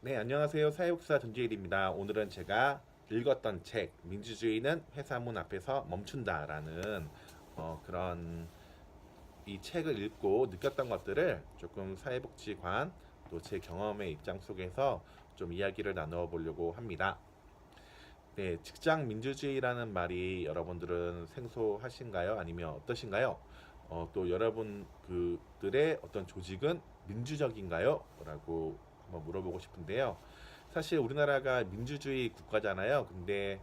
네, 안녕하세요. 사회복지사 전지일입니다. 오늘은 제가 읽었던 책, 민주주의는 회사 문 앞에서 멈춘다라는 그런 이 책을 읽고 느꼈던 것들을 조금 사회복지관 또 제 경험의 입장 속에서 좀 이야기를 나누어 보려고 합니다. 네, 직장 민주주의라는 말이 여러분들은 생소하신가요? 아니면 어떠신가요? 또 여러분 그들의 어떤 조직은 민주적인가요? 라고 한번 물어보고 싶은데요. 사실 우리나라가 민주주의 국가잖아요. 근데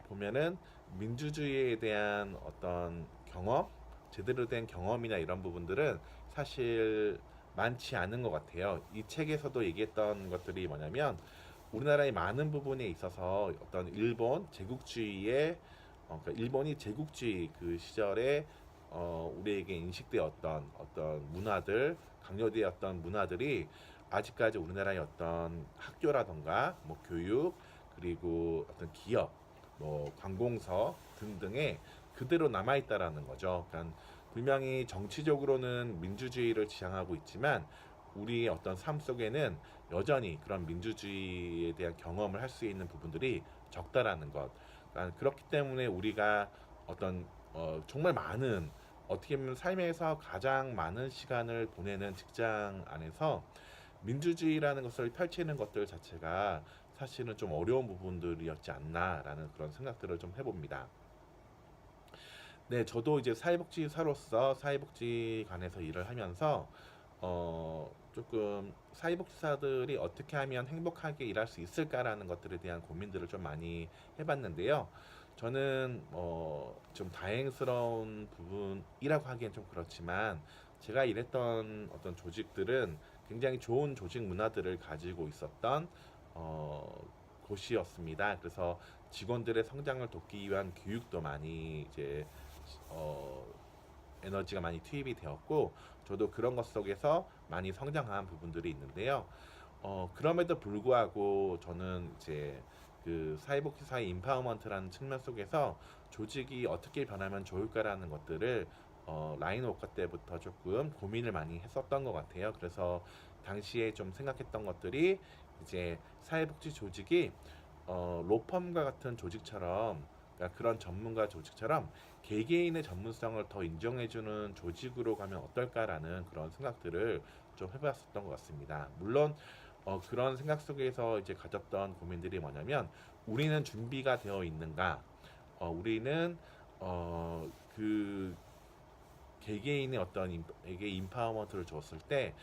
보면은 민주주의에 대한 어떤 경험, 제대로 된 경험이나 이런 부분들은 사실 많지 않은 것 같아요. 이 책에서도 얘기했던 것들이 뭐냐면 우리나라의 많은 부분에 있어서 어떤 일본 제국주의의 그러니까 일본이 제국주의 그 시절에 우리에게 인식되었던 어떤 문화들, 강요되었던 문화들이 아직까지 우리나라의 어떤 학교라던가 뭐 교육 그리고 어떤 기업, 뭐 관공서 등등에 그대로 남아 있다라는 거죠. 그러니까 분명히 정치적으로는 민주주의를 지향하고 있지만 우리의 어떤 삶 속에는 여전히 그런 민주주의에 대한 경험을 할 수 있는 부분들이 적다라는 것. 그러니까 그렇기 때문에 우리가 어떤 정말 많은 어떻게 보면 삶에서 가장 많은 시간을 보내는 직장 안에서 민주주의라는 것을 펼치는 것들 자체가 사실은 좀 어려운 부분들이었지 않나라는 그런 생각들을 좀 해봅니다. 네, 저도 이제 사회복지사로서 사회복지관에서 일을 하면서 조금 사회복지사들이 어떻게 하면 행복하게 일할 수 있을까라는 것들에 대한 고민들을 좀 많이 해봤는데요. 저는 좀 다행스러운 부분이라고 하기엔 좀 그렇지만 제가 일했던 어떤 조직들은 굉장히 좋은 조직 문화들을 가지고 있었던 곳이었습니다. 그래서 직원들의 성장을 돕기 위한 교육도 많이 이제 어, 에너지가 많이 투입이 되었고 저도 그런 것 속에서 많이 성장한 부분들이 있는데요. 그럼에도 불구하고 저는 이제 그 사회복지사의 인파워먼트라는 측면 속에서 조직이 어떻게 변하면 좋을까라는 것들을 라인워커 때부터 조금 고민을 많이 했었던 것 같아요. 그래서 당시에 좀 생각했던 것들이 이제 사회복지 조직이 로펌과 같은 조직처럼 그러니까 그런 전문가 조직처럼 개개인의 전문성을 더 인정해주는 조직으로 가면 어떨까라는 그런 생각들을 좀 해봤었던 것 같습니다. 물론 그런 생각 속에서 이제 가졌던 고민들이 뭐냐면 우리는 준비가 되어 있는가, 우리는 그 개개인의 어떤 에게 인파워먼트를 줬을 때,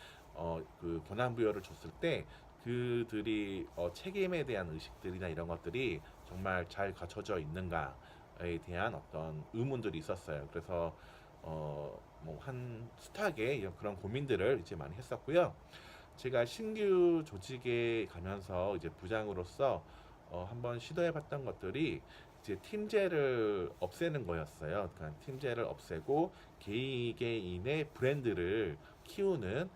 그 권한 부여를 줬을 때 그들이 책임에 대한 의식들이나 이런 것들이 정말 잘 갖춰져 있는가에 대한 어떤 의문들이 있었어요. 그래서 뭐 한 숱하게 그런 고민들을 이제 많이 했었고요. 제가 신규 조직에 가면서 이제 부장으로서 한번 시도해봤던 것들이 이제 팀제를 없애는 거였어요. 그러니까 팀제를 없애고 개개인의 브랜드를 키우는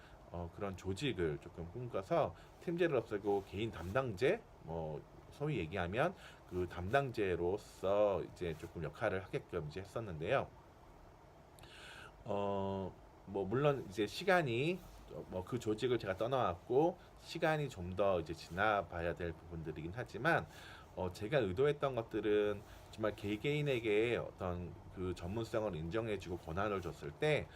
그런 조직을 조금 꿈꿔서 팀제를 없애고 개인 담당제, 뭐 소위 얘기하면 그 담당제로서 이제 조금 역할을 하게끔 이제 했었는데요. 뭐 물론 이제 시간이 뭐 그 조직을 제가 떠나왔고 시간이 좀 더 이제 지나봐야 될 부분들이긴 하지만 제가 의도했던 것들은 정말 개개인에게 어떤 그 전문성을 인정해주고 권한을 줬을 때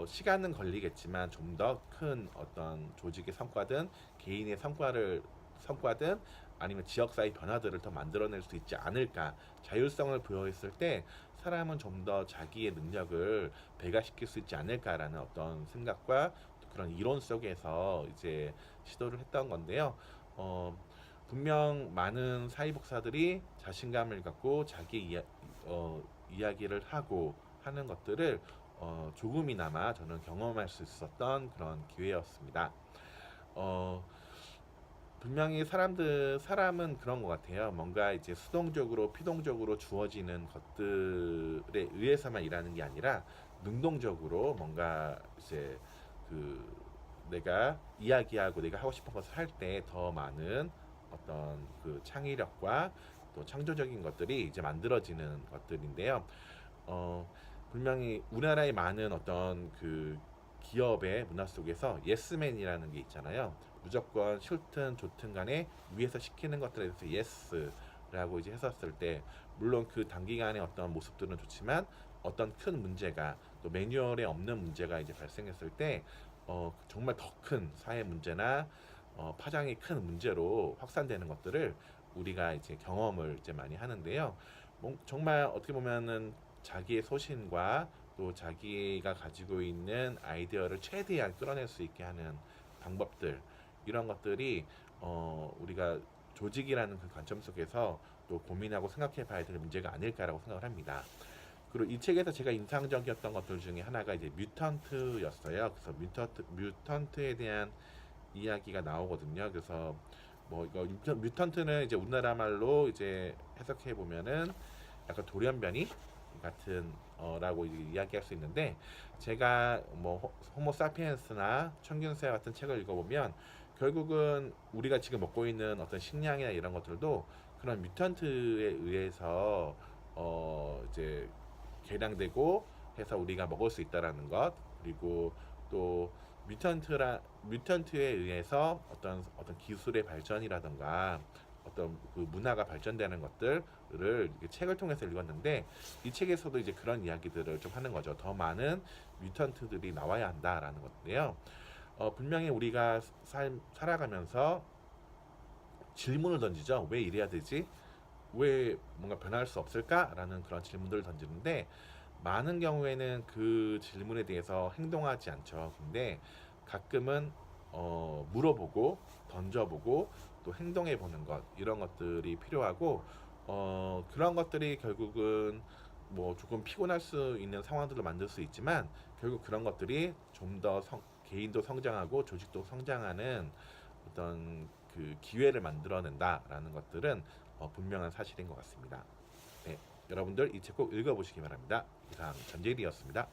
시간은 걸리겠지만 좀 더 큰 어떤 조직의 성과든 개인의 성과든 아니면 지역사회 변화들을 더 만들어낼 수 있지 않을까. 자율성을 부여했을 때 사람은 좀 더 자기의 능력을 배가시킬 수 있지 않을까라는 어떤 생각과 그런 이론 속에서 이제 시도를 했던 건데요. 분명 많은 사회복사들이 자신감을 갖고 이야기를 하고 하는 것들을 조금이나마 저는 경험할 수 있었던 그런 기회였습니다. 어, 분명히 사람은 그런 것 같아요. 뭔가 이제 수동적으로, 피동적으로 주어지는 것들에 의해서만 일하는 게 아니라, 능동적으로 뭔가 이제 그 내가 이야기하고 내가 하고 싶은 것을 할 때 더 많은 어떤 그 창의력과 또 창조적인 것들이 이제 만들어지는 것들인데요. 어, 분명히 우리나라의 많은 어떤 그 기업의 문화 속에서 예스맨이라는 게 있잖아요. 무조건 싫든 좋든 간에 위에서 시키는 것들에 대해서 예스라고 이제 했었을 때, 물론 그 단기간에 어떤 모습들은 좋지만 어떤 큰 문제가, 또 매뉴얼에 없는 문제가 이제 발생했을 때 정말 더 큰 사회 문제나 파장이 큰 문제로 확산되는 것들을 우리가 이제 경험을 이제 많이 하는데요. 정말 어떻게 보면은 자기의 소신과 또 자기가 가지고 있는 아이디어를 최대한 끌어낼 수 있게 하는 방법들, 이런 것들이 우리가 조직이라는 그 관점 속에서 또 고민하고 생각해 봐야 될 문제가 아닐까라고 생각을 합니다. 그리고 이 책에서 제가 인상적이었던 것들 중에 하나가 이제 뮤턴트였어요. 그래서 뮤턴트에 대한 이야기가 나오거든요. 그래서 뭐 이거 뮤턴트는 이제 우리나라 말로 이제 해석해 보면은 약간 돌연변이 같은 라고 이야기할 수 있는데, 제가 뭐 호모사피엔스나 청균세 같은 책을 읽어보면 결국은 우리가 지금 먹고 있는 어떤 식량이나 이런 것들도 그런 뮤턴트에 의해서 이제 개량되고 해서 우리가 먹을 수 있다라는 것, 그리고 또 뮤턴트에 의해서 어떤 기술의 발전이라던가 어떤 그 문화가 발전되는 것들을 책을 통해서 읽었는데, 이 책에서도 이제 그런 이야기들을 좀 하는 거죠. 더 많은 뮤턴트들이 나와야 한다라는 건데요. 분명히 우리가 살아가면서 질문을 던지죠. 왜 이래야 되지? 왜 뭔가 변할 수 없을까라는 그런 질문들을 던지는데, 많은 경우에는 그 질문에 대해서 행동하지 않죠. 근데 가끔은 물어보고 던져보고 또 행동해보는 것, 이런 것들이 필요하고, 그런 것들이 결국은 뭐 조금 피곤할 수 있는 상황들을 만들 수 있지만, 결국 그런 것들이 좀 더 개인도 성장하고 조직도 성장하는 어떤 그 기회를 만들어낸다라는 것들은 분명한 사실인 것 같습니다. 네, 여러분들 이 책 꼭 읽어보시기 바랍니다. 이상 전재일이었습니다.